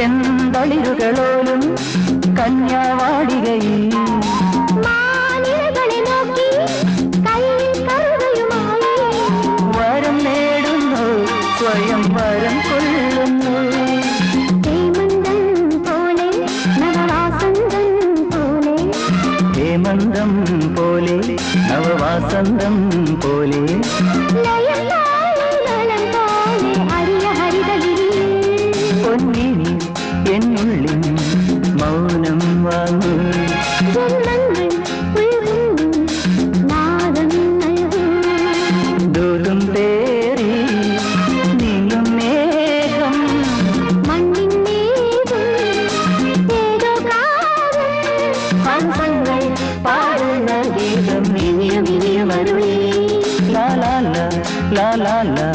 ചെന്തളിരുകളോലും കന്യാവാടികയിൽ വരം നേടുന്നു സ്വയം വരം കൊള്ളുന്നു ഹേമന്തം പോലെ നവവാസന്തം പോലെ പൊന്നിനി എന്നുള്ളിൽ മൗനം വാങ്ങൂ ദൂരം തേറി നീങ്ങും മേഘം ഹംസങ്ങൾ പാടുന്ന ഗീതം ഇനിയും ഇനിയും അരുളി ലാ ലാ ലാ ലാ ലാ